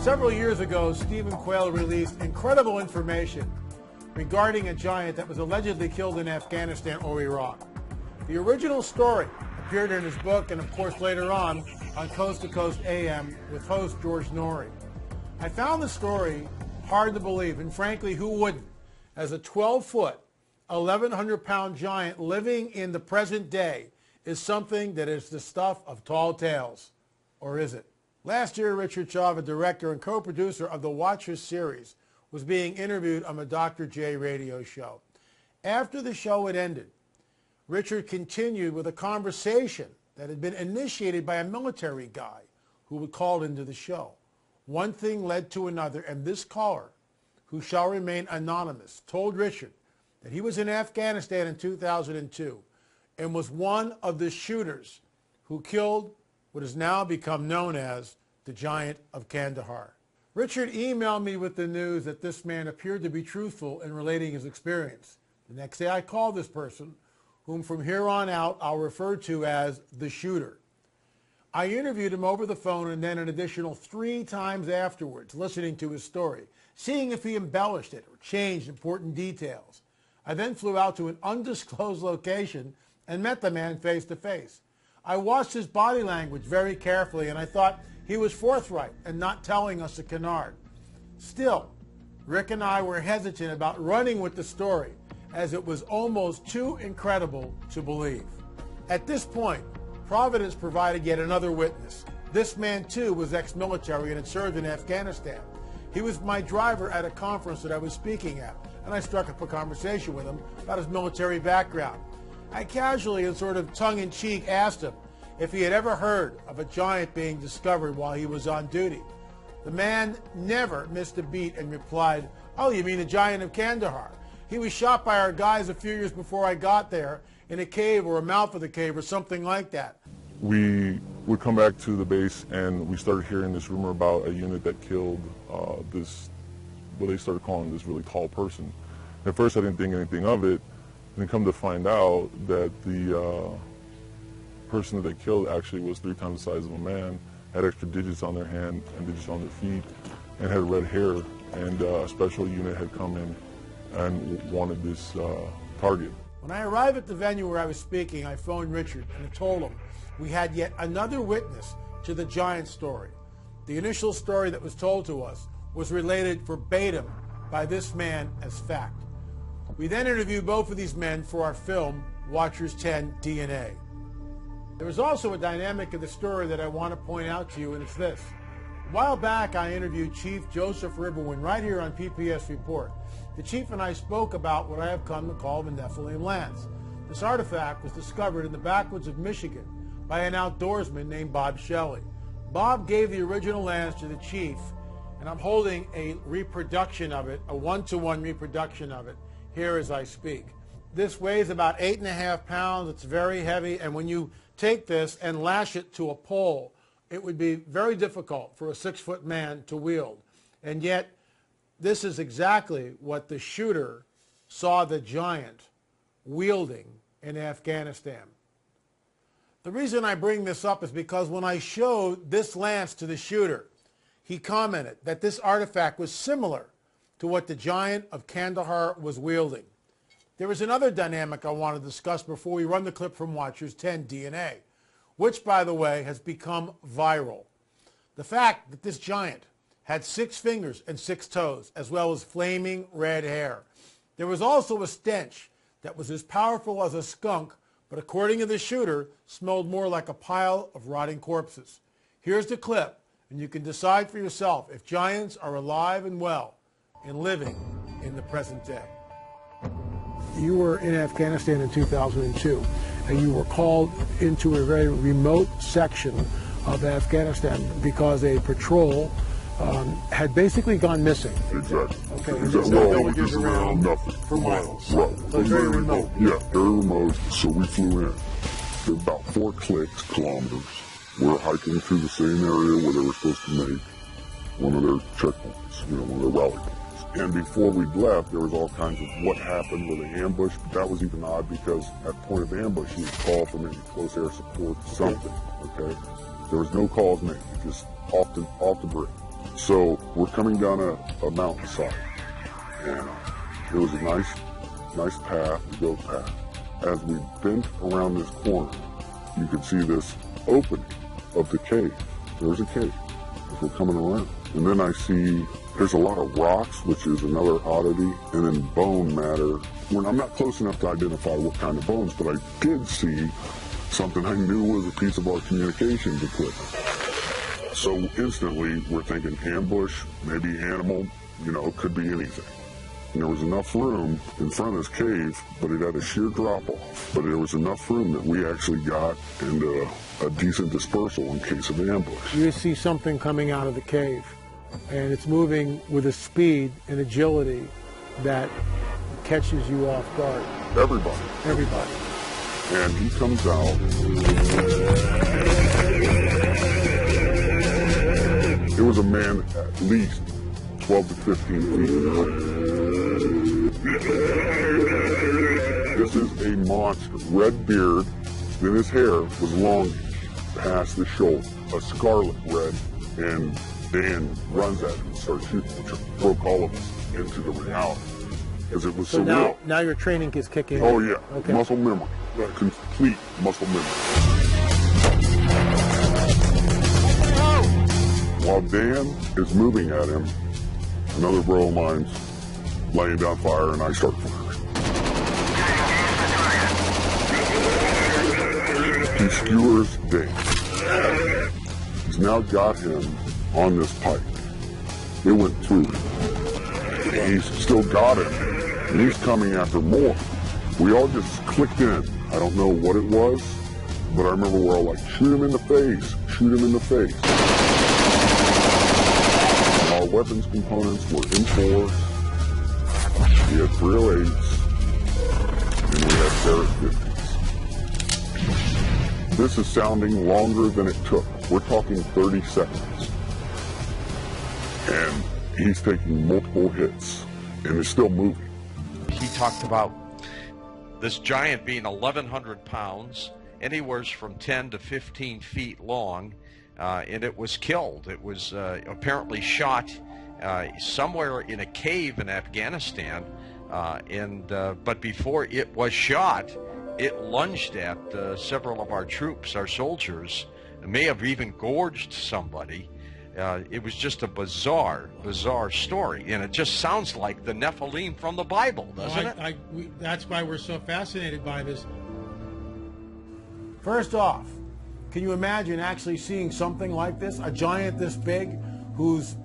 Several years ago, Stephen Quayle released incredible information regarding a giant that was allegedly killed in Afghanistan or Iraq. The original story appeared in his book and, of course, later on Coast to Coast AM with host George Norrie. I found the story hard to believe, and frankly, who wouldn't? As a 12-foot, 1,100-pound giant living in the present day is something that is the stuff of tall tales. Or is it? Last year, Richard Shaw, the director and co-producer of the Watchers series, was being interviewed on the Dr. J radio show. After the show had ended, Richard continued with a conversation that had been initiated by a military guy who had called into the show. One thing led to another, and this caller, who shall remain anonymous, told Richard that he was in Afghanistan in 2002 and was one of the shooters who killed what has now become known as the Giant of Kandahar. Richard emailed me with the news that this man appeared to be truthful in relating his experience. The next day I called this person, whom from here on out I'll refer to as the shooter. I interviewed him over the phone and then an additional 3 times afterwards, listening to his story, seeing if he embellished it or changed important details. I then flew out to an undisclosed location and met the man face to face. I watched his body language very carefully, and I thought he was forthright and not telling us a canard. Still, Rick and I were hesitant about running with the story, as it was almost too incredible to believe. At this point, Providence provided yet another witness. This man, too, was ex-military and had served in Afghanistan. He was my driver at a conference that I was speaking at, and I struck up a conversation with him about his military background. I casually and sort of tongue-in-cheek asked him if he had ever heard of a giant being discovered while he was on duty. The man never missed a beat and replied, "Oh, you mean the Giant of Kandahar? He was shot by our guys a few years before I got there in a cave or a mouth of the cave or something like that." We would come back to the base and we started hearing this rumor about a unit that killed this, what they started calling this really tall person. At first I didn't think anything of it, and then come to find out that the person that they killed actually was 3 times the size of a man, had extra digits on their hand and digits on their feet, and had red hair, and a special unit had come in and wanted this target. When I arrived at the venue where I was speaking, I phoned Richard and told him we had yet another witness to the giant story. The initial story that was told to us was related verbatim by this man as fact. We then interviewed both of these men for our film, Watchers 10 DNA. There was also a dynamic of the story that I want to point out to you, and it's this. A while back, I interviewed Chief Joseph Riverwind right here on PPS Report. The chief and I spoke about what I have come to call the Nephilim Lance. This artifact was discovered in the backwoods of Michigan by an outdoorsman named Bob Shelley. Bob gave the original lance to the chief, and I'm holding a reproduction of it, a 1-to-1 reproduction of it, here as I speak. This weighs about 8.5 pounds. It's very heavy, and when you take this and lash it to a pole, it would be very difficult for a 6-foot man to wield. And yet, this is exactly what the shooter saw the giant wielding in Afghanistan. The reason I bring this up is because when I showed this lance to the shooter, he commented that this artifact was similar to what the Giant of Kandahar was wielding. There is another dynamic I want to discuss before we run the clip from Watchers 10 DNA, which, by the way, has become viral. The fact that this giant had 6 fingers and 6 toes, as well as flaming red hair. There was also a stench that was as powerful as a skunk, but according to the shooter, smelled more like a pile of rotting corpses. Here's the clip, and you can decide for yourself if giants are alive and well and living in the present day. You were in Afghanistan in 2002, and you were called into a very remote section of Afghanistan because a patrol had basically gone missing. Exactly. Okay. Exactly. Well, just around nothing. For miles. Right. So very remote. Yeah, very remote. So we flew in. About 4 kilometers. We're hiking through the same area where they were supposed to make one of their checkpoints, one of their rally points. And before we left, there was all kinds of what happened with the ambush. But that was even odd because at point of ambush, you would call for maybe close air support, something. Okay. There was no calls made. Just off the break. So we're coming down a mountainside, and it was a nice path, a goat path. As we bent around this corner, you could see this opening of the cave. There's a cave as we're coming around. And then I see there's a lot of rocks, which is another oddity, and then bone matter. When I'm not close enough to identify what kind of bones, but I did see something I knew was a piece of our communications equipment. So instantly we're thinking ambush, maybe animal, you know, it could be anything. And there was enough room in front of this cave, but it had a sheer drop off. But there was enough room that we actually got into a decent dispersal in case of ambush. You see something coming out of the cave, and it's moving with a speed and agility that catches you off guard. Everybody. Everybody. And he comes out. It was a man at least 12 to 15 feet in height. This is a monster. Red beard, then his hair was long past the shoulder, a scarlet red, and Dan runs at him and starts shooting, which broke all of us into the reality. Because it was so real. Now your training is kicking in. Oh yeah, okay. Muscle memory, complete muscle memory. While Dan is moving at him, another bro of mine's laying down fire, and I start firing. He skewers Dan. He's now got him on this pipe. It went through him. And he's still got him, and he's coming after more. We all just clicked in. I don't know what it was, but I remember we're all like, shoot him in the face, shoot him in the face. Our weapons components were M4s, we had 308s, and we had Barrett 50s. This is sounding longer than it took. We're talking 30 seconds. And he's taking multiple hits, and is still moving. He talked about this giant being 1,100 pounds, anywhere from 10 to 15 feet long, and it was killed. It was apparently shot somewhere in a cave in Afghanistan, but before it was shot, it lunged at several of our troops, our soldiers. It may have even gorged somebody. It was just a bizarre story, and it just sounds like the Nephilim from the Bible, doesn't it? That's why we're so fascinated by this. First off, can you imagine actually seeing something like this? A giant this big who's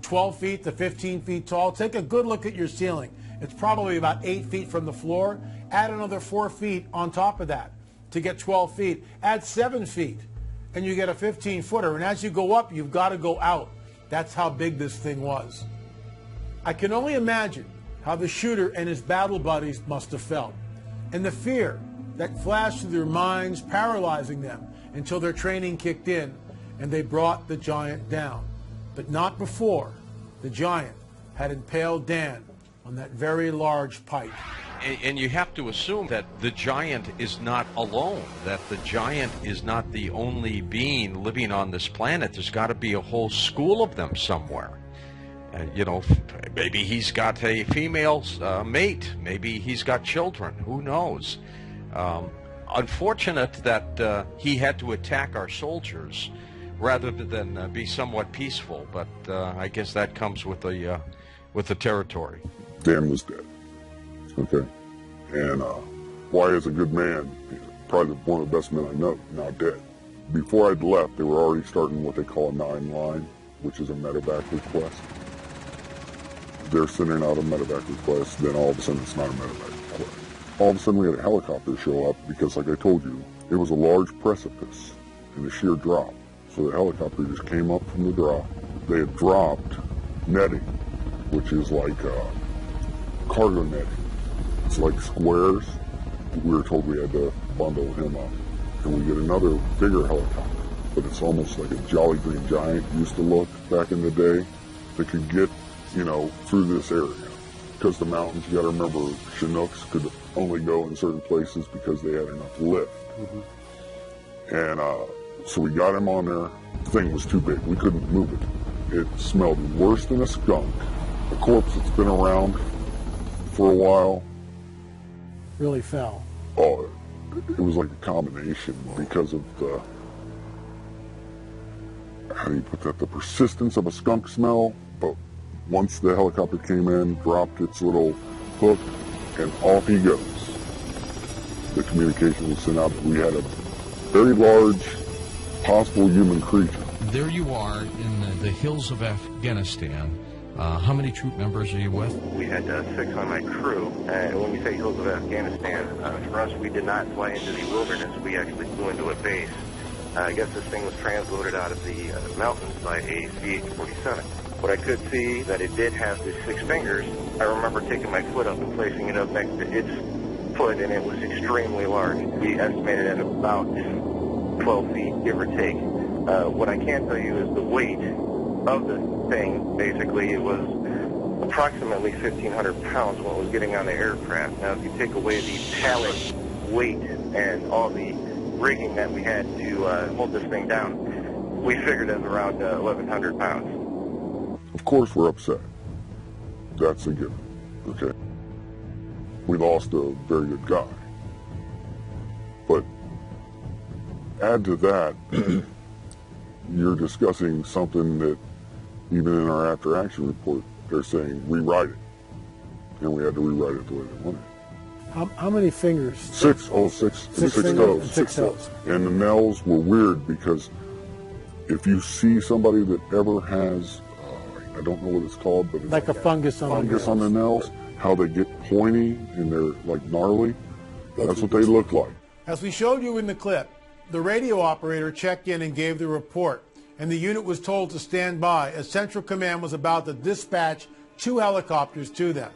12 feet to 15 feet tall. Take a good look at your ceiling. It's probably about 8 feet from the floor. Add another 4 feet on top of that to get 12 feet. Add 7 feet and you get a 15-footer. And as you go up, you've got to go out. That's how big this thing was. I can only imagine how the shooter and his battle buddies must have felt, and the fear that flashed through their minds, paralyzing them until their training kicked in and they brought the giant down. But not before the giant had impaled Dan on that very large pipe. And you have to assume that the giant is not alone, that the giant is not the only being living on this planet. There's got to be a whole school of them somewhere. You know, maybe he's got a female mate. Maybe he's got children. Who knows? Unfortunate that he had to attack our soldiers rather than be somewhat peaceful. But I guess that comes with the territory. Dan was dead. Okay. And Wyatt's a good man. He's probably one of the best men I know, now dead. Before I'd left, they were already starting what they call a 9-line, which is a medevac request. They're sending out a medevac request, then all of a sudden it's not a medevac request. All of a sudden we had a helicopter show up because, like I told you, it was a large precipice and a sheer drop. So the helicopter just came up from the drop. They had dropped netting, which is like cargo netting. It's like squares. We were told we had to bundle him up. And we get another bigger helicopter, but it's almost like a Jolly Green Giant used to look back in the day that could get, you know, through this area. Because the mountains, you got to remember, Chinooks could only go in certain places because they had enough lift. Mm-hmm. And so we got him on there. The thing was too big. We couldn't move it. It smelled worse than a skunk. A corpse that's been around for a while. Really fell. Oh, it was like a combination because of the, how do you put that, the persistence of a skunk smell. But once the helicopter came in, dropped its little hook, and off he goes. The communication was sent out that we had a very large possible human creature. There you are in the hills of Afghanistan. How many troop members are you with? We had 6 on my crew. And when we say hills of Afghanistan, for us, we did not fly into the wilderness. We actually flew into a base. I guess this thing was transloaded out of the mountains by a CH-47. What I could see that it did have the 6 fingers. I remember taking my foot up and placing it up next to its foot, and it was extremely large. We estimated at about 12 feet, give or take. What I can tell you is the weight of the thing. Basically, it was approximately 1,500 pounds when it was getting on the aircraft. Now, if you take away the pallet weight and all the rigging that we had to hold this thing down, we figured it was around 1,100 pounds. Of course we're upset. That's a given, okay? We lost a very good guy. But add to that, you're discussing something that even in our after-action report, they're saying rewrite it. And we had to rewrite it the way they wanted it. How many fingers? 6, oh, 6, and 6 fingers toes. and 6 toes. And the nails were weird because if you see somebody that ever has, I don't know what it's called, but it's Like a fungus on the nails, how they get pointy and they're like gnarly, that's what they look like. As we showed you in the clip, the radio operator checked in and gave the report, and the unit was told to stand by as Central Command was about to dispatch 2 helicopters to them.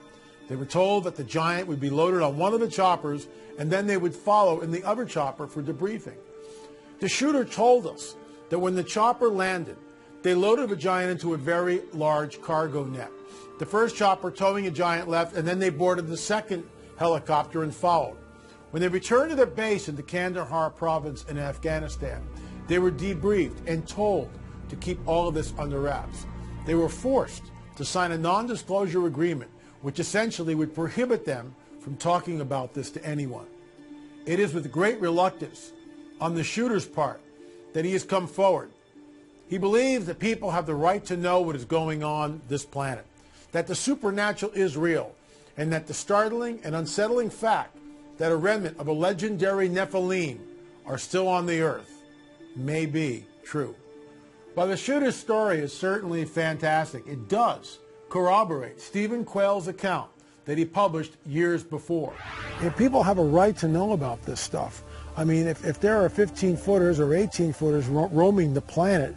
They were told that the Giant would be loaded on one of the choppers, and then they would follow in the other chopper for debriefing. The shooter told us that when the chopper landed, they loaded the Giant into a very large cargo net. The first chopper towing a Giant left, and then they boarded the second helicopter and followed. When they returned to their base in the Kandahar province in Afghanistan, they were debriefed and told to keep all of this under wraps. They were forced to sign a non-disclosure agreement, which essentially would prohibit them from talking about this to anyone. It is with great reluctance on the shooter's part that he has come forward. He believes that people have the right to know what is going on this planet, that the supernatural is real, and that the startling and unsettling fact that a remnant of a legendary nephilim are still on the earth may be true. While the shooter's story is certainly fantastic, it does corroborate Stephen Quayle's account that he published years before. And people have a right to know about this stuff. I mean, if there are 15-footers or 18-footers roaming the planet,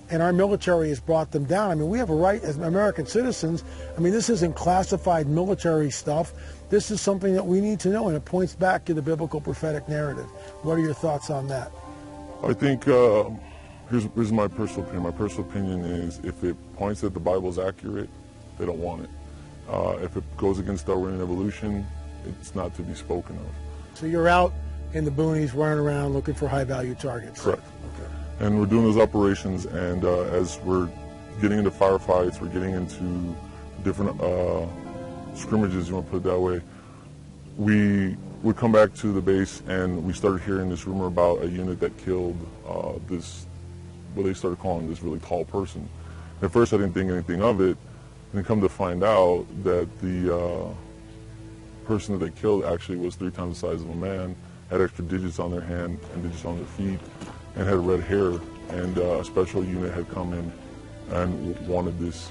and our military has brought them down, I mean, we have a right as American citizens. I mean, this isn't classified military stuff. This is something that we need to know, and it points back to the biblical prophetic narrative. What are your thoughts on that? I think, here's my personal opinion. My personal opinion is if it points that the Bible is accurate, they don't want it. If it goes against Darwinian evolution, it's not to be spoken of. So you're out in the boonies running around looking for high-value targets? Correct. Okay. And we're doing those operations, and as we're getting into firefights, we're getting into different scrimmages, you want to put it that way, we would come back to the base and we started hearing this rumor about a unit that killed this, what they started calling this really tall person. At first I didn't think anything of it, and then come to find out that the person that they killed actually was 3 times the size of a man, had extra digits on their hand and digits on their feet, and had red hair, and a special unit had come in and wanted this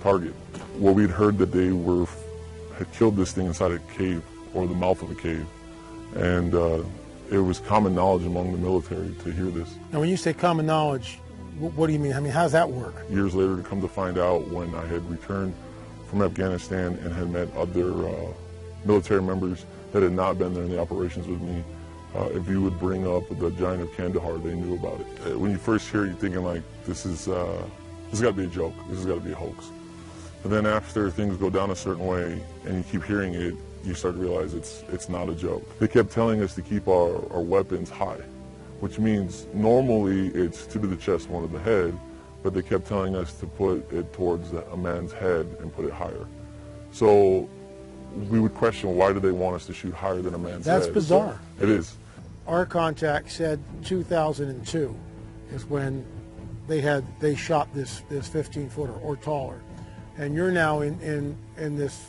target. Well, we'd heard that they had killed this thing inside a cave, or the mouth of a cave, and it was common knowledge among the military to hear this. Now, when you say common knowledge, what do you mean? I mean, how does that work? Years later, to come to find out, when I had returned from Afghanistan and had met other military members that had not been there in the operations with me, if you would bring up the Giant of Kandahar, they knew about it. When you first hear it, you're thinking like, this has got to be a joke. This has got to be a hoax. But then after things go down a certain way and you keep hearing it, you start to realize it's not a joke. They kept telling us to keep our weapons high, which means normally it's 2 to the chest, 1 to the head, but they kept telling us to put it towards a man's head and put it higher. So we would question, why do they want us to shoot higher than a man's head? That's bizarre. It is. Our contact said 2002 is when they shot this 15-footer or taller, and you're now in this,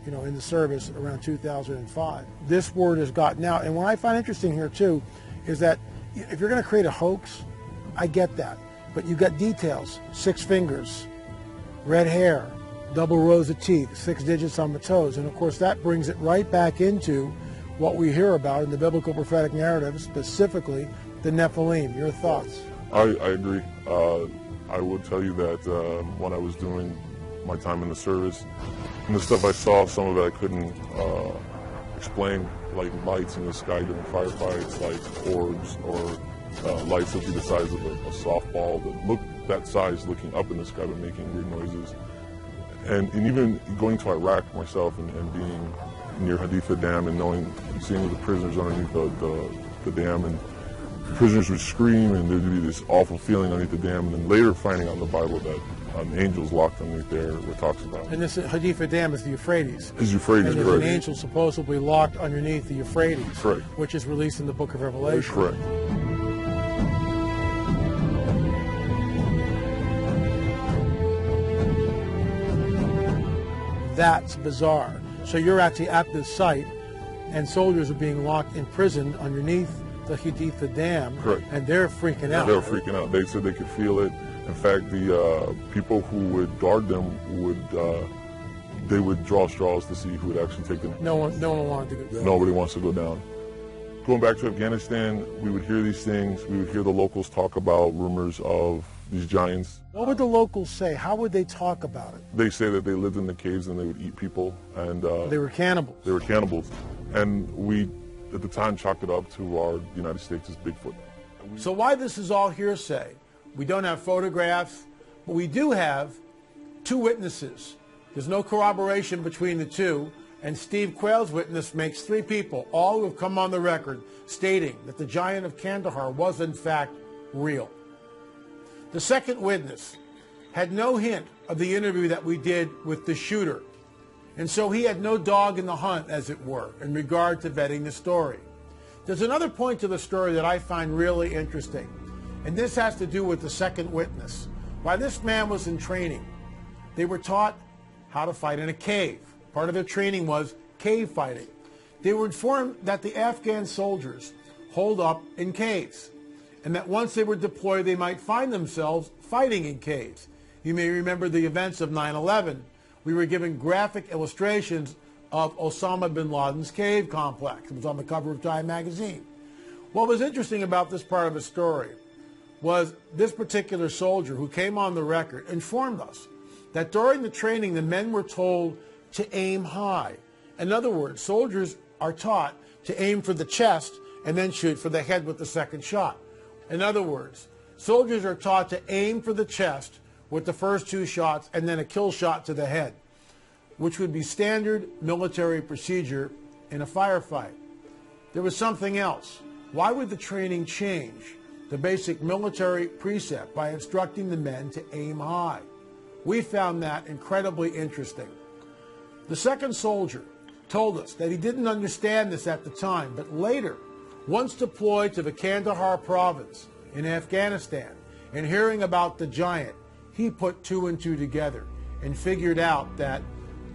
in the service around 2005. This word has gotten out, and what I find interesting here too is that if you're going to create a hoax, I get that, but you got details: 6 fingers, red hair, double rows of teeth, 6 digits on the toes, and of course that brings it right back into what we hear about in the biblical prophetic narrative, specifically the Nephilim. Your thoughts? I agree. I would tell you that when I was doing my time in the service, and the stuff I saw, some of it I couldn't explain, like lights in the sky during firefights, like orbs, or lights that be the size of a softball that look that size looking up in the sky but making weird noises. And even going to Iraq myself and being near Haditha Dam and seeing the prisoners underneath the dam, and the prisoners would scream and there'd be this awful feeling underneath the dam, and then later finding out in the Bible that angels locked underneath there, where it talks about. And this Haditha Dam is the Euphrates. Is Euphrates, and there's correct. an angel supposedly locked underneath the Euphrates, Correct. which is released in the book of Revelation. Correct. That's bizarre. So you're actually at this site, and soldiers are being locked in prison underneath the Haditha Dam. Correct. And they're freaking out. They were freaking out. They said they could feel it. In fact, the people who would guard them they would draw straws to see who would actually take them. No one wanted to go down. Nobody wants to go down. Going back to Afghanistan, we would hear these things. We would hear the locals talk about rumors of these giants. What would the locals say? How would they talk about it? They say that they lived in the caves and they would eat people. And They were cannibals. They were cannibals. And we, at the time, chalked it up to our United States as Bigfoot. So why this is all hearsay? We don't have photographs, but we do have 2 witnesses. There's no corroboration between the 2, and Steve Quayle's witness makes 3 people, all who have come on the record, stating that the giant of Kandahar was in fact real. The second witness had no hint of the interview that we did with the shooter, and so he had no dog in the hunt, as it were, in regard to vetting the story. There's another point to the story that I find really interesting, and this has to do with the second witness. While this man was in training, they were taught how to fight in a cave. Part of their training was cave fighting. They were informed that the Afghan soldiers holed up in caves, and that once they were deployed, they might find themselves fighting in caves. You may remember the events of 9/11. We were given graphic illustrations of Osama bin Laden's cave complex. It was on the cover of Time magazine. What was interesting about this part of the story was this particular soldier who came on the record informed us that during the training, the men were told to aim high. In other words, soldiers are taught to aim for the chest and then shoot for the head with the second shot. In other words, soldiers are taught to aim for the chest with the first 2 shots and then a kill shot to the head, which would be standard military procedure in a firefight. There was something else. Why would the training change the basic military precept by instructing the men to aim high? We found that incredibly interesting. The second soldier told us that he didn't understand this at the time, but later, once deployed to the Kandahar province in Afghanistan and hearing about the giant, he put 2 and 2 together and figured out that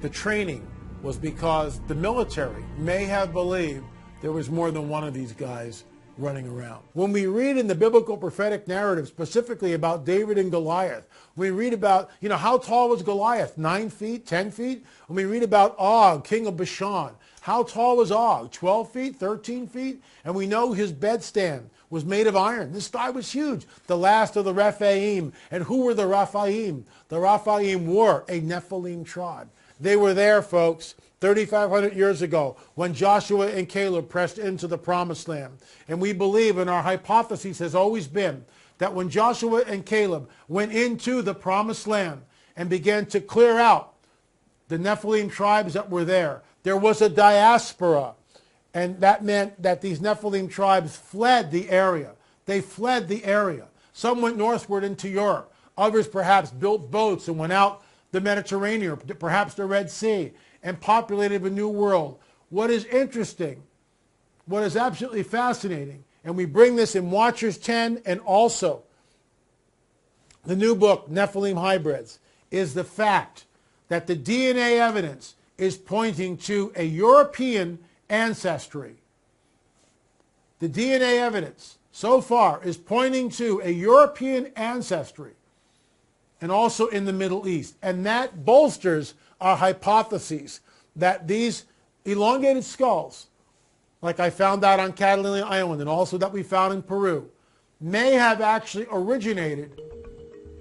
the training was because the military may have believed there was more than one of these guys running around. When we read in the biblical prophetic narrative specifically about David and Goliath, we read about, how tall was Goliath? 9 feet, 10 feet? When we read about Og, king of Bashan, how tall was Og? 12 feet, 13 feet? And we know his bedstand was made of iron. This guy was huge. The last of the Rephaim. And who were the Rephaim? The Rephaim were a Nephilim tribe. They were there, folks, 3,500 years ago when Joshua and Caleb pressed into the promised land. And we believe, and our hypothesis has always been, that when Joshua and Caleb went into the promised land and began to clear out the Nephilim tribes that were there, there was a diaspora. And that meant that these Nephilim tribes fled the area. They fled the area. Some went northward into Europe. Others perhaps built boats and went out the Mediterranean, or perhaps the Red Sea, and populated a new world. What is interesting, what is absolutely fascinating, and we bring this in Watchers 10 and also the new book, Nephilim Hybrids, is the fact that the DNA evidence is pointing to a European ancestry. The DNA evidence so far is pointing to a European ancestry and also in the Middle East. And that bolsters our hypotheses that these elongated skulls, like I found out on Catalina Island and also that we found in Peru, may have actually originated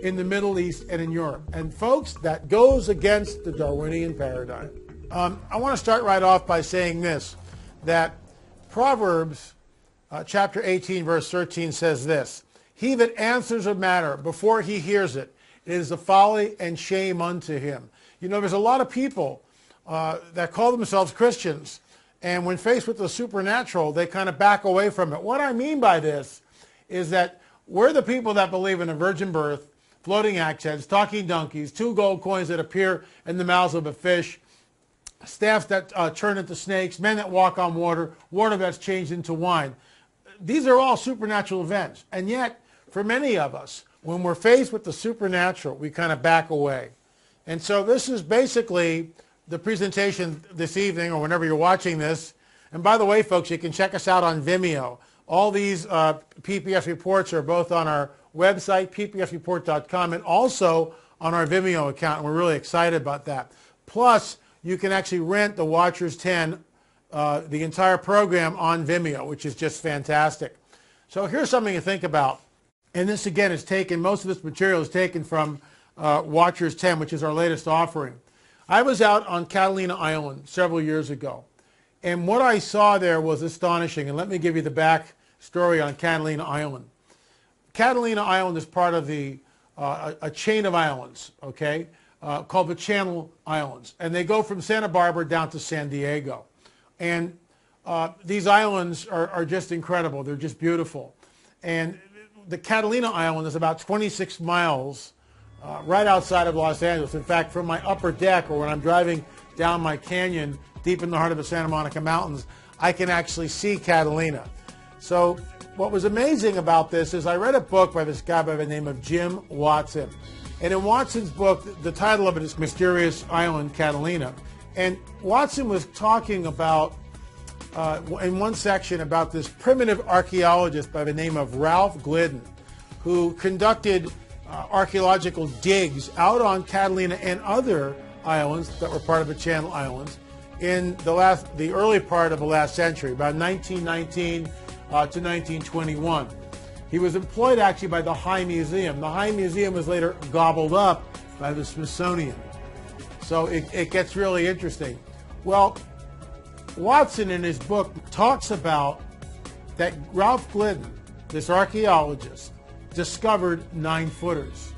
in the Middle East and in Europe. And folks, that goes against the Darwinian paradigm. I want to start right off by saying this, that Proverbs chapter 18, verse 13 says this: "He that answers a matter before he hears it, it is a folly and shame unto him." You know, there's a lot of people that call themselves Christians, and when faced with the supernatural, they kind of back away from it. What I mean by this is that we're the people that believe in a virgin birth, floating accents, talking donkeys, 2 gold coins that appear in the mouths of a fish, staffs that turn into snakes, men that walk on water, water that's changed into wine. These are all supernatural events. And yet, for many of us, when we're faced with the supernatural, we kind of back away. And so this is basically the presentation this evening, or whenever you're watching this. And by the way, folks, you can check us out on Vimeo. All these PPS reports are both on our website, ppsreport.com, and also on our Vimeo account. And we're really excited about that. Plus, you can actually rent the Watchers 10, the entire program on Vimeo, which is just fantastic. So here's something to think about. And this, again, is taken, most of this material is taken from Watchers 10, which is our latest offering. I was out on Catalina Island several years ago, and what I saw there was astonishing. And let me give you the back story on Catalina Island. Catalina Island is part of the a chain of islands, okay, called the Channel Islands, and they go from Santa Barbara down to San Diego. And these islands are just incredible. They're just beautiful. And the Catalina Island is about 26 miles right outside of Los Angeles. In fact, from my upper deck, or when I'm driving down my canyon deep in the heart of the Santa Monica Mountains, I can actually see Catalina. So what was amazing about this is I read a book by this guy by the name of Jim Watson. And in Watson's book, the title of it is Mysterious Island, Catalina. And Watson was talking about, in one section, about this primitive archaeologist by the name of Ralph Glidden, who conducted archaeological digs out on Catalina and other islands that were part of the Channel Islands in the early part of the last century, about 1919 to 1921. He was employed actually by the High Museum. The High Museum was later gobbled up by the Smithsonian. So it gets really interesting. Well, Watson in his book talks about that Ralph Glidden, this archaeologist, discovered 9-footers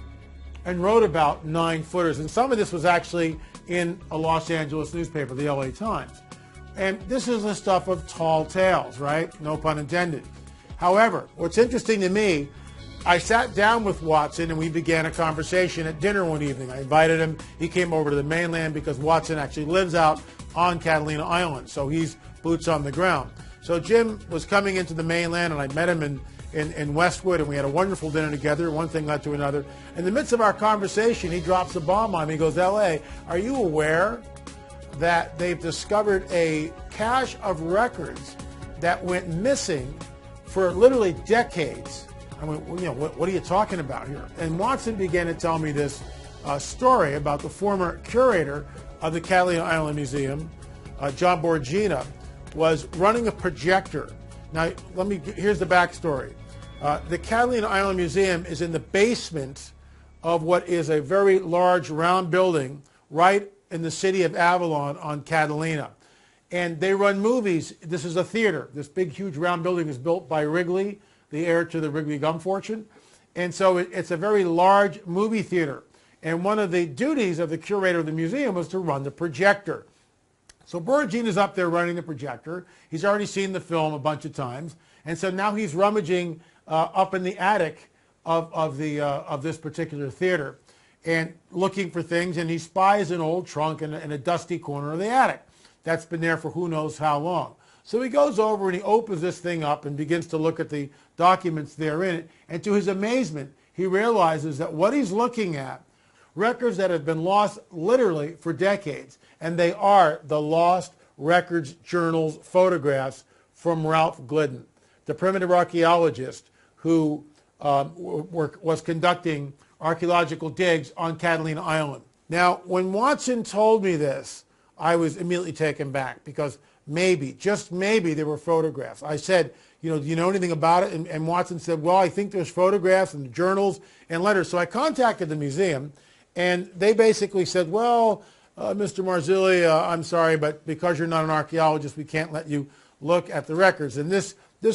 and wrote about 9-footers. And some of this was actually in a Los Angeles newspaper, the LA Times. And this is the stuff of tall tales, right? No pun intended. However, what's interesting to me, I sat down with Watson and we began a conversation at dinner one evening. I invited him. He came over to the mainland because Watson actually lives out on Catalina Island, so he's boots on the ground. So Jim was coming into the mainland, and I met him in Westwood, and we had a wonderful dinner together. One thing led to another. In the midst of our conversation, he drops a bomb on me. He goes, "L.A., are you aware that they've discovered a cache of records that went missing for literally decades?" I went, "Well, you know, what are you talking about here?" And Watson began to tell me this story about the former curator of the Catalina Island Museum, John Borgina, was running a projector. Now, here's the backstory. The Catalina Island Museum is in the basement of what is a very large round building right in the city of Avalon on Catalina. And they run movies. This is a theater. This big, huge round building is built by Wrigley, the heir to the Wrigley gum fortune. And so it's a very large movie theater. And one of the duties of the curator of the museum was to run the projector. So Borgina's up there running the projector. He's already seen the film a bunch of times. And so now he's rummaging up in the attic of this particular theater and looking for things, and he spies an old trunk in a dusty corner of the attic that's been there for who knows how long. So he goes over and he opens this thing up and begins to look at the documents therein, and to his amazement, he realizes that what he's looking at, records that have been lost literally for decades, and they are the lost records, journals, photographs from Ralph Glidden, the primitive archaeologist who was conducting archaeological digs on Catalina Island. Now, when Watson told me this, I was immediately taken back because maybe, just maybe, there were photographs. I said, do you know anything about it? And Watson said, well, I think there's photographs and journals and letters. So I contacted the museum, and they basically said, well, Mr. Marzulli, I'm sorry, but because you're not an archaeologist, we can't let you look at the records. And this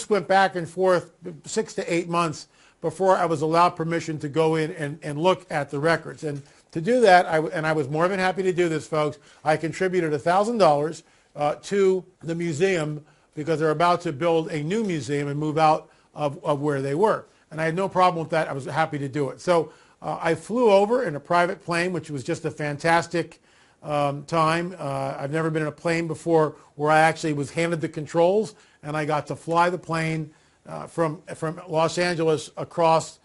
went back and forth 6 to 8 months before I was allowed permission to go in and look at the records. And to do that, I was more than happy to do this, folks, I contributed $1,000 to the museum because they're about to build a new museum and move out of where they were. And I had no problem with that. I was happy to do it. So I flew over in a private plane, which was just a fantastic time. I've never been in a plane before where I actually was handed the controls, and I got to fly the plane from Los Angeles across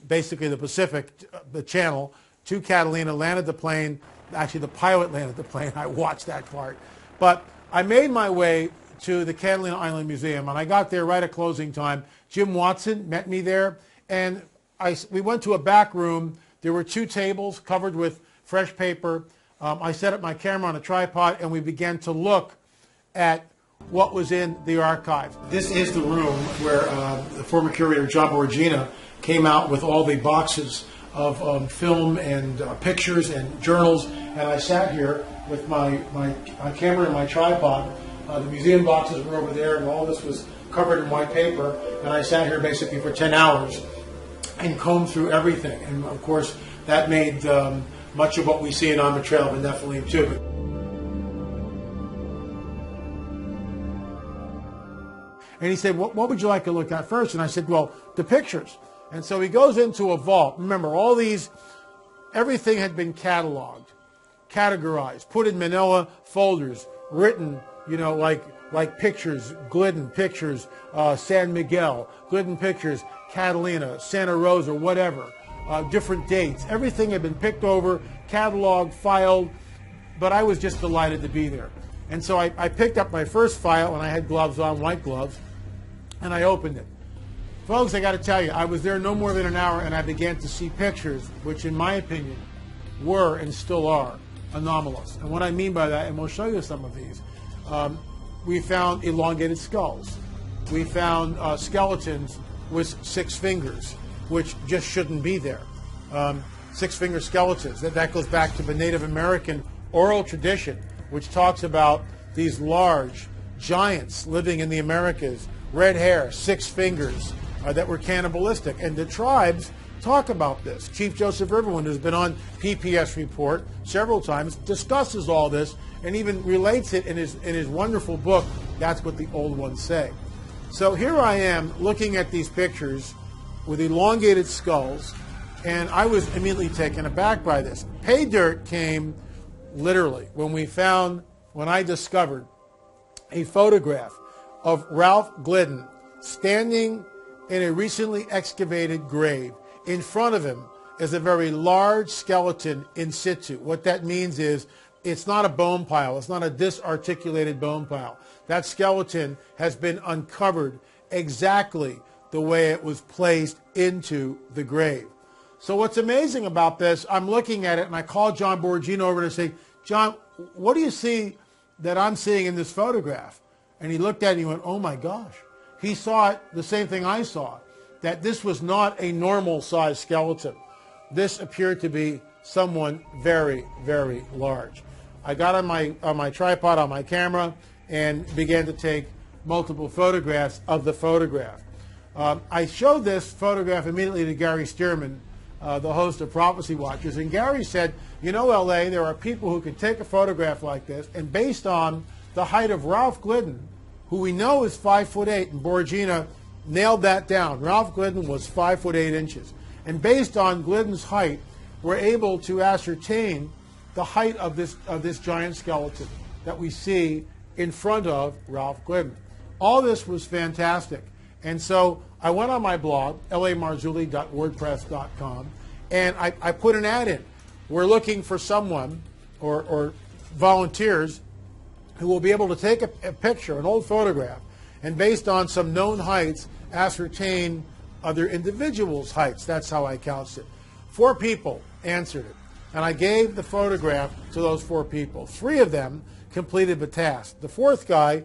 basically the Pacific, the Channel, to Catalina, landed the plane. Actually, the pilot landed the plane. I watched that part. But I made my way to the Catalina Island Museum, and I got there right at closing time. Jim Watson met me there, and we went to a back room. There were 2 tables covered with fresh paper. I set up my camera on a tripod, and we began to look at what was in the archives. This is the room where the former curator John Borgina came out with all the boxes of film and pictures and journals, and I sat here with my camera and my tripod. The museum boxes were over there, and all this was covered in white paper, and I sat here basically for 10 hours and combed through everything. And of course, that made much of what we see on the trail of the Nephilim too. And he said, what would you like to look at first? And I said, well, the pictures. And so he goes into a vault. Remember, everything had been cataloged, categorized, put in manila folders, written, like pictures, Glidden pictures, San Miguel, Glidden pictures, Catalina, Santa Rosa, whatever, different dates. Everything had been picked over, cataloged, filed, but I was just delighted to be there. And so I picked up my first file, and I had gloves on, white gloves, and I opened it. Folks, I got to tell you, I was there no more than an hour, and I began to see pictures, which in my opinion were and still are anomalous. And what I mean by that, and we'll show you some of these, we found elongated skulls. We found skeletons with 6 fingers, which just shouldn't be there. 6-finger skeletons. That goes back to the Native American oral tradition, which talks about these large giants living in the Americas, red hair, 6 fingers, that were cannibalistic. And the tribes talk about this. Chief Joseph Riverwind, who's been on PPS Report several times, discusses all this and even relates it in his wonderful book, That's What the Old Ones Say. So here I am looking at these pictures with elongated skulls, and I was immediately taken aback by this. Pay dirt came literally when I discovered a photograph of Ralph Glidden standing in a recently excavated grave. In front of him is a very large skeleton in situ. What that means is it's not a bone pile. It's not a disarticulated bone pile. That skeleton has been uncovered exactly the way it was placed into the grave. So what's amazing about this, I'm looking at it, and I call John Borgina over and I say, John, what do you see that I'm seeing in this photograph? And he looked at it and he went, oh my gosh. He saw it, the same thing I saw, that this was not a normal size skeleton. This appeared to be someone very, very large. I got on my tripod, on my camera, and began to take multiple photographs of the photograph. I showed this photograph immediately to Gary Stearman, the host of Prophecy Watchers, and Gary said, you know, LA, there are people who can take a photograph like this, and based on the height of Ralph Glidden, who we know is 5'8", and Borgina nailed that down. Ralph Glidden was 5 foot 8 inches. And based on Glidden's height, we're able to ascertain the height of this giant skeleton that we see in front of Ralph Glidden. All this was fantastic. And so I went on my blog, lamarzulli.wordpress.com, and I put an ad in. We're looking for someone or volunteers who will be able to take a picture, an old photograph, and based on some known heights, ascertain other individuals' heights. That's how I couched it. 4 people answered it, and I gave the photograph to those 4 people. 3 of them completed the task. The 4th guy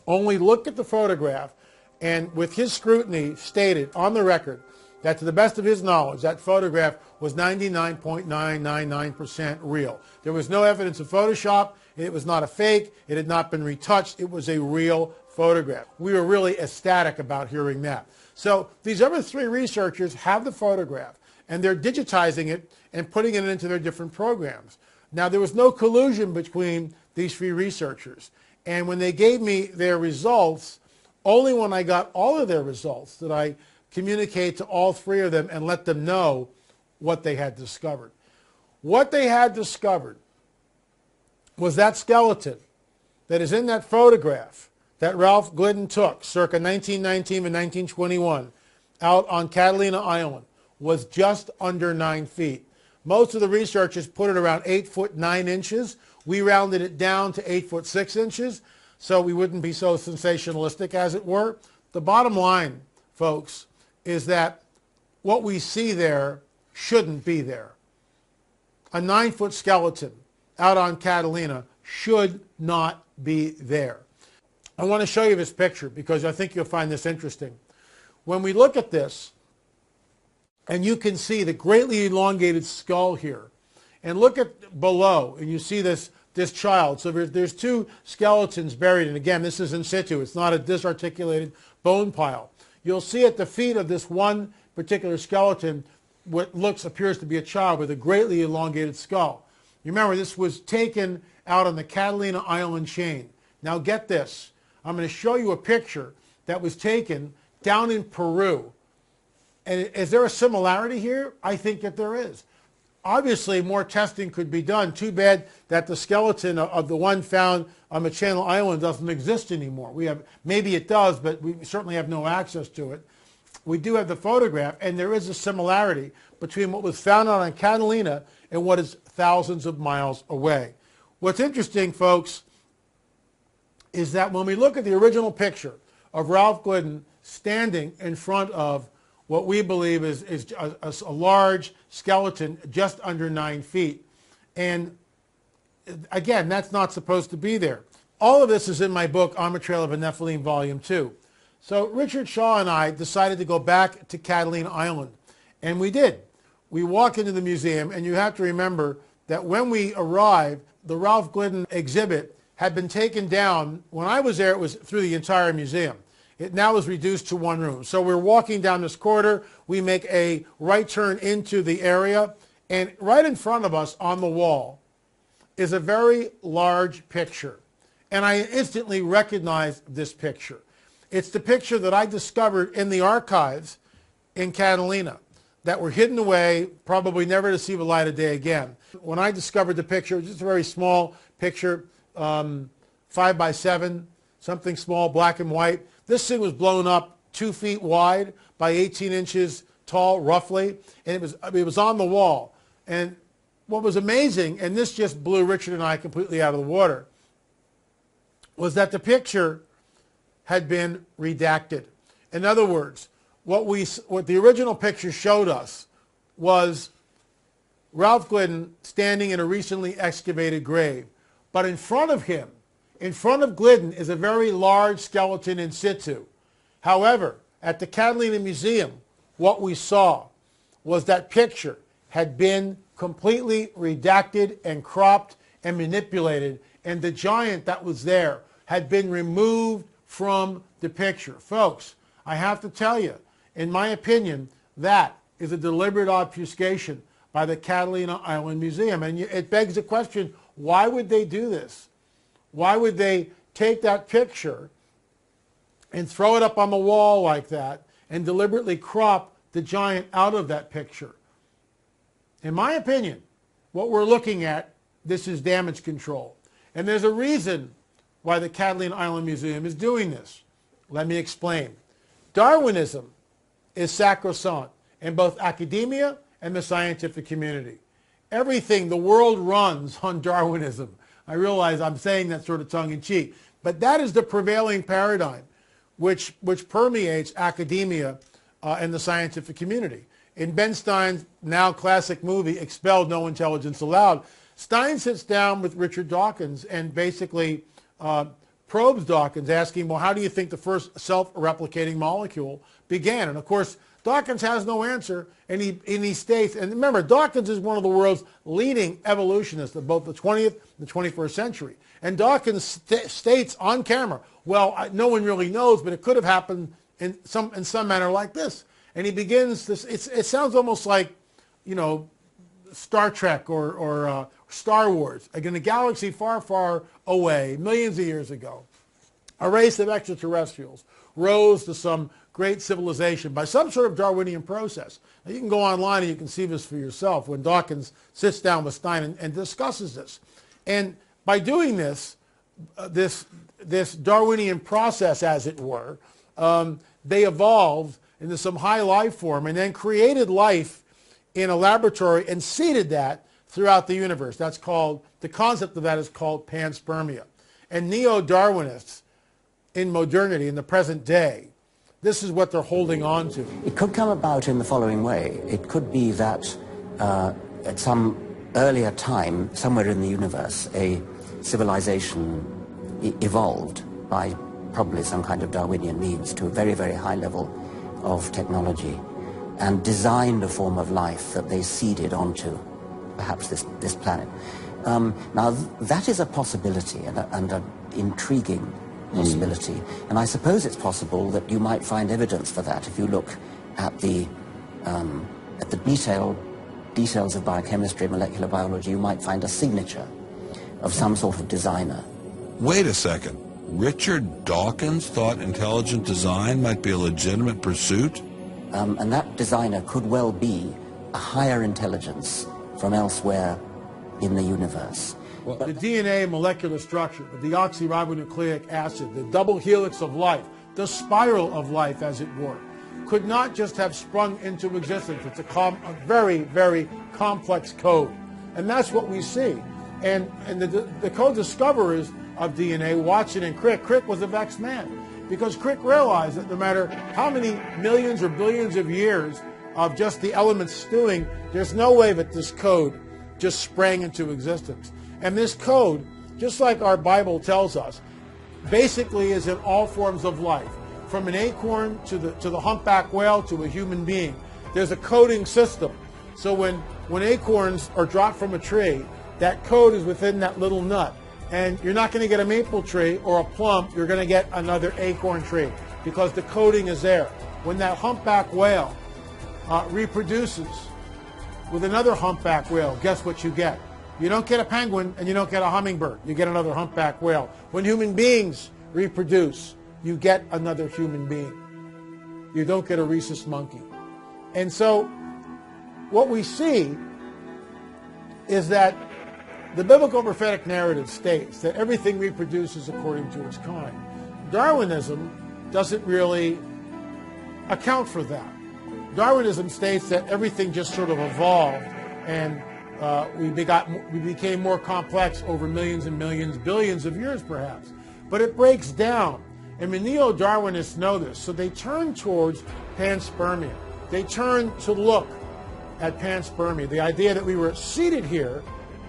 only looked at the photograph and with his scrutiny stated on the record that to the best of his knowledge, that photograph was 99.999% real. There was no evidence of Photoshop. It was not a fake. It had not been retouched. It was a real photograph. We were really ecstatic about hearing that. So these other 3 researchers have the photograph, and they're digitizing it and putting it into their different programs. Now, there was no collusion between these 3 researchers. And when they gave me their results, only when I got all of their results did I communicate to all 3 of them and let them know what they had discovered. What they had discovered was that skeleton that is in that photograph that Ralph Glidden took circa 1919 and 1921 out on Catalina Island was just under 9 feet. Most of the researchers put it around 8 foot 9 inches. We rounded it down to 8 foot 6 inches so we wouldn't be so sensationalistic, as it were. The bottom line, folks, is that what we see there shouldn't be there. A 9-foot skeleton out on Catalina should not be there. I want to show you this picture because I think you'll find this interesting. When we look at this, and you can see the greatly elongated skull here, and look at below, and you see this child. So there's 2 skeletons buried, and again, this is in situ. It's not a disarticulated bone pile. You'll see at the feet of this one particular skeleton what appears to be a child with a greatly elongated skull. You remember, this was taken out on the Catalina Island chain. Now get this. I'm going to show you a picture that was taken down in Peru. And is there a similarity here? I think that there is. Obviously, more testing could be done. Too bad that the skeleton of the one found on the Channel Island doesn't exist anymore. Maybe it does, but we certainly have no access to it. We do have the photograph, and there is a similarity between what was found on Catalina and what is thousands of miles away. What's interesting, folks, is that when we look at the original picture of Ralph Glidden standing in front of what we believe is a large skeleton just under 9 feet. And again, that's not supposed to be there. All of this is in my book, On the Trail of a Nephilim, Volume 2. So Richard Shaw and I decided to go back to Catalina Island, and we did. We walk into the museum, and you have to remember that when we arrived, the Ralph Glidden exhibit had been taken down. When I was there, it was through the entire museum. It now is reduced to 1 room. So we're walking down this corridor. We make a right turn into the area, and right in front of us on the wall is a very large picture. And I instantly recognized this picture. It's the picture that I discovered in the archives in Catalina that were hidden away, probably never to see the light of day again. When I discovered the picture, it was just a very small picture, 5 by 7, something small, black and white. This thing was blown up 2 feet wide by 18 inches tall, roughly, and it was on the wall. And what was amazing, and this just blew Richard and I completely out of the water, was that the picture had been redacted. In other words, what the original picture showed us was Ralph Glidden standing in a recently excavated grave. But in front of him, in front of Glidden, is a very large skeleton in situ. However, at the Catalina Museum, what we saw was that picture had been completely redacted and cropped and manipulated, and the giant that was there had been removed from the picture. Folks, I have to tell you, in my opinion, that is a deliberate obfuscation by the Catalina Island Museum. And it begs the question, why would they do this? Why would they take that picture and throw it up on the wall like that and deliberately crop the giant out of that picture. In my opinion, what we're looking at, this is damage control. And there's a reason why the Catalina Island Museum is doing this. Let me explain. Darwinism is sacrosanct in both academia and the scientific community. Everything, the world runs on Darwinism. I realize I'm saying that sort of tongue-in-cheek, but that is the prevailing paradigm which permeates academia and the scientific community. In Ben Stein's now classic movie, Expelled, No Intelligence Allowed, Stein sits down with Richard Dawkins and basically probes Dawkins, asking, well, how do you think the first self-replicating molecule began? And of course, Dawkins has no answer, and he states, and remember, Dawkins is one of the world's leading evolutionists of both the 20th and the 21st century. And Dawkins states on camera, well, no one really knows, but it could have happened in some manner like this. And he begins this, it sounds almost like, you know, Star Trek or Star Wars. Again, a galaxy far, far away, millions of years ago, a race of extraterrestrials rose to some great civilization by some sort of Darwinian process. Now, you can go online and you can see this for yourself when Dawkins sits down with Stein and discusses this. And by doing this, this Darwinian process, as it were, they evolved into some high life form and then created life in a laboratory and seeded that throughout the universe. That's called, the concept of that is called panspermia. And neo-Darwinists in modernity, in the present day, this is what they're holding on to. It could come about in the following way. It could be that at some earlier time, somewhere in the universe, a civilization evolved by probably some kind of Darwinian means to a very, very high level of technology and designed a form of life that they seeded onto, perhaps this planet. Now, that is a possibility and an intriguing possibility. And I suppose it's possible that you might find evidence for that if you look at the details of biochemistry, molecular biology. You might find a signature of some sort of designer. Wait a second. Richard Dawkins thought intelligent design might be a legitimate pursuit? And that designer could well be a higher intelligence from elsewhere in the universe. Well, the DNA molecular structure, the deoxyribonucleic acid, the double helix of life, the spiral of life, as it were, could not just have sprung into existence. It's a very, very complex code. And that's what we see. And the co-discoverers of DNA, Watson and Crick was a vexed man, because Crick realized that no matter how many millions or billions of years of just the elements stewing, there's no way that this code just sprang into existence. And this code, just like our Bible tells us, basically is in all forms of life, from an acorn to the humpback whale to a human being. There's a coding system. So when acorns are dropped from a tree, that code is within that little nut. And you're not going to get a maple tree or a plum, you're going to get another acorn tree because the coding is there. When that humpback whale reproduces with another humpback whale, guess what you get? You don't get a penguin and you don't get a hummingbird. You get another humpback whale. When human beings reproduce, you get another human being. You don't get a rhesus monkey. And so what we see is that the biblical prophetic narrative states that everything reproduces according to its kind. Darwinism doesn't really account for that. Darwinism states that everything just sort of evolved and we became more complex over millions and millions, billions of years perhaps. But it breaks down. And the neo-Darwinists know this, so they turn towards panspermia. They turn to look at panspermia, the idea that we were seeded here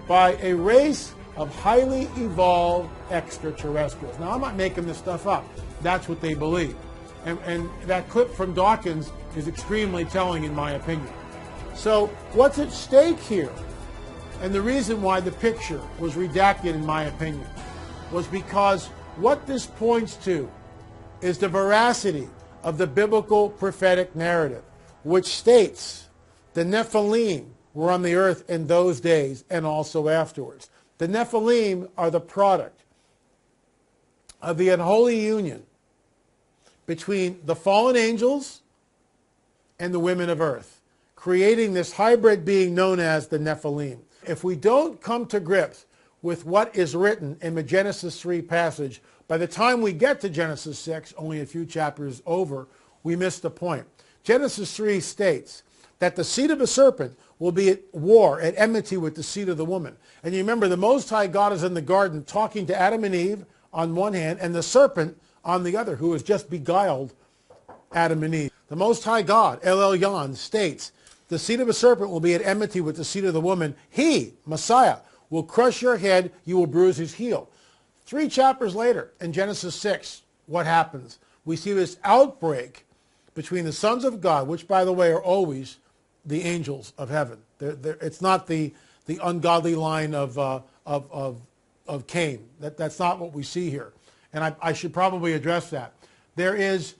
by a race of highly evolved extraterrestrials. Now, I'm not making this stuff up. That's what they believe. And that clip from Dawkins is extremely telling, in my opinion. So what's at stake here, and the reason why the picture was redacted, in my opinion, was because what this points to is the veracity of the biblical prophetic narrative, which states the Nephilim were on the earth in those days and also afterwards. The Nephilim are the product of the unholy union between the fallen angels and the women of earth, creating this hybrid being known as the Nephilim. If we don't come to grips with what is written in the Genesis 3 passage, by the time we get to Genesis 6, only a few chapters over, we miss the point. Genesis 3 states that the seed of the serpent will be at war, at enmity with the seed of the woman. And you remember, the Most High God is in the garden talking to Adam and Eve on one hand, and the serpent on the other, who has just beguiled Adam and Eve. The Most High God, El Elyon, states, the seed of a serpent will be at enmity with the seed of the woman. He, Messiah, will crush your head, you will bruise his heel. 3 chapters later, in Genesis 6, what happens? We see this outbreak between the sons of God, which, by the way, are always the angels of heaven. It's not the ungodly line of Cain. That's not what we see here. And I should probably address that. There is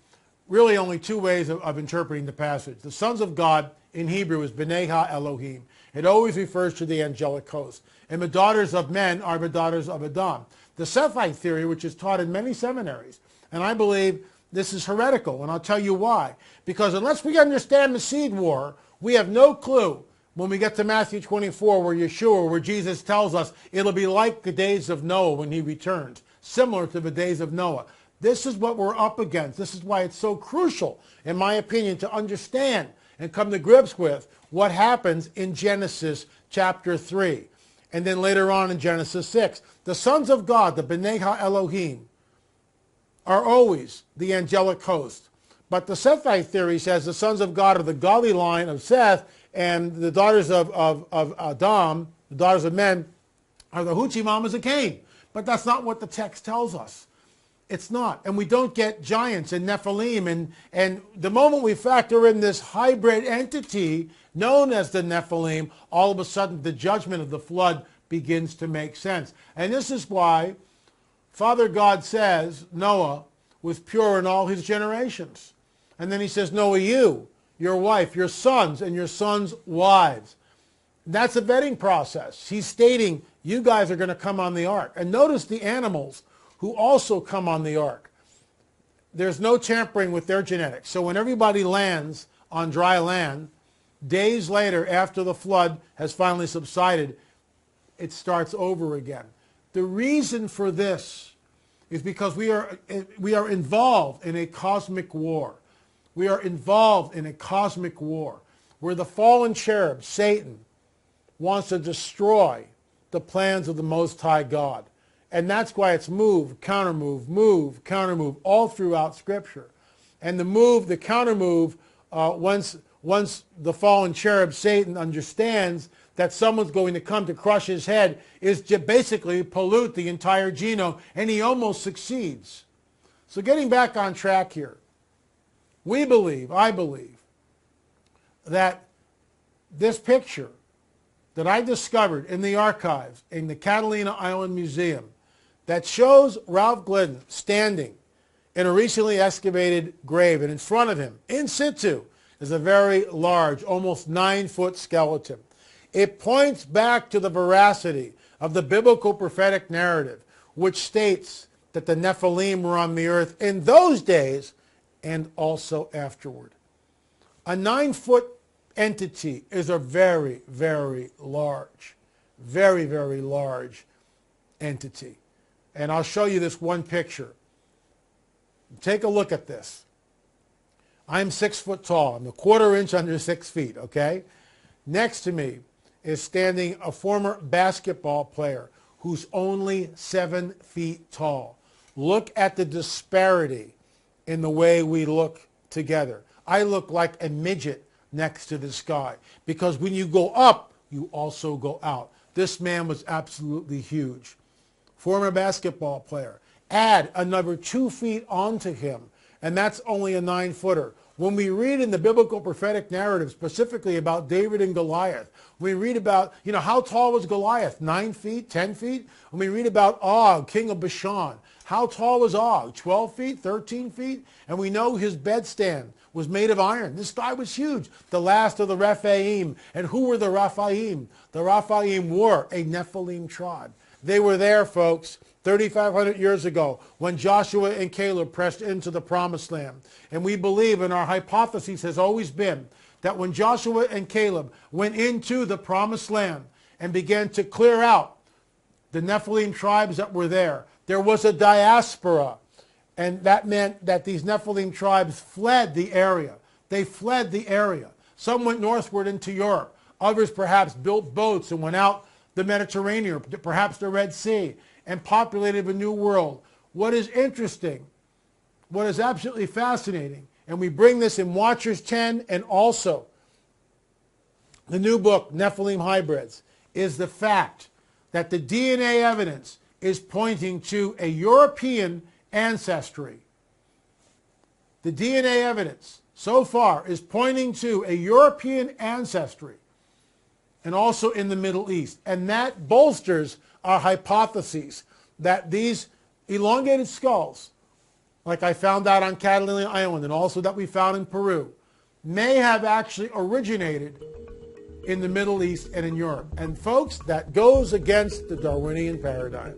really only 2 ways of interpreting the passage. The sons of God in Hebrew is B'nai Ha-Elohim. It always refers to the angelic host. And the daughters of men are the daughters of Adam. The Sethite theory, which is taught in many seminaries, and I believe this is heretical, and I'll tell you why. Because unless we understand the seed war, we have no clue when we get to Matthew 24, where Jesus tells us it'll be like the days of Noah when he returns, similar to the days of Noah. This is what we're up against. This is why it's so crucial, in my opinion, to understand and come to grips with what happens in Genesis chapter 3. And then later on in Genesis 6. The sons of God, the B'nai Ha-Elohim, are always the angelic host. But the Sethite theory says the sons of God are the godly line of Seth, and the daughters of Adam, the daughters of men, are the hoochie mamas of Cain. But that's not what the text tells us. It's not. And we don't get giants and Nephilim. And the moment we factor in this hybrid entity known as the Nephilim, all of a sudden the judgment of the flood begins to make sense. And this is why Father God says Noah was pure in all his generations. And then he says, Noah, you, your wife, your sons, and your sons' wives. That's a vetting process. He's stating, you guys are going to come on the ark. And notice the animals who also come on the ark. There's no tampering with their genetics. So when everybody lands on dry land, days later, after the flood has finally subsided, it starts over again. The reason for this is because we are involved in a cosmic war. We are involved in a cosmic war where the fallen cherub, Satan, wants to destroy the plans of the Most High God. And that's why it's move, counter-move, all throughout Scripture. And the move, the counter-move, once the fallen cherub, Satan, understands that someone's going to come to crush his head, is to basically pollute the entire genome, and he almost succeeds. So getting back on track here, I believe, that this picture that I discovered in the archives in the Catalina Island Museum that shows Ralph Glidden standing in a recently excavated grave, and in front of him, in situ, is a very large, almost 9-foot skeleton. It points back to the veracity of the biblical prophetic narrative, which states that the Nephilim were on the earth in those days and also afterward. A 9-foot entity is a very, very large entity. And I'll show you this one picture. Take a look at this. I'm 6 foot tall. I'm a 1/4 inch under 6 feet, okay? Next to me is standing a former basketball player who's only 7 feet tall. Look at the disparity in the way we look together. I look like a midget next to this guy because when you go up, you also go out. This man was absolutely huge. Former basketball player. Add another 2 feet onto him, and that's only a 9-footer. When we read in the biblical prophetic narrative specifically about David and Goliath, we read about, how tall was Goliath? 9 feet, 10 feet? When we read about Og, king of Bashan, how tall was Og? 12 feet, 13 feet? And we know his bedstand was made of iron. This guy was huge. The last of the Rephaim. And who were the Rephaim? The Rephaim were a Nephilim tribe. They were there, folks, 3,500 years ago when Joshua and Caleb pressed into the promised land. And we believe, and our hypothesis has always been, that when Joshua and Caleb went into the promised land and began to clear out the Nephilim tribes that were there was a diaspora. And that meant that these Nephilim tribes fled the area. They fled the area. Some went northward into Europe. Others perhaps built boats and went out the Mediterranean, perhaps the Red Sea, and populated a new world. What is interesting, what is absolutely fascinating, and we bring this in Watchers 10 and also the new book, Nephilim Hybrids, is the fact that the DNA evidence is pointing to a European ancestry. The DNA evidence so far is pointing to a European ancestry and also in the Middle East. And that bolsters our hypotheses that these elongated skulls, like I found out on Catalina Island and also that we found in Peru, may have actually originated in the Middle East and in Europe. And folks, that goes against the Darwinian paradigm.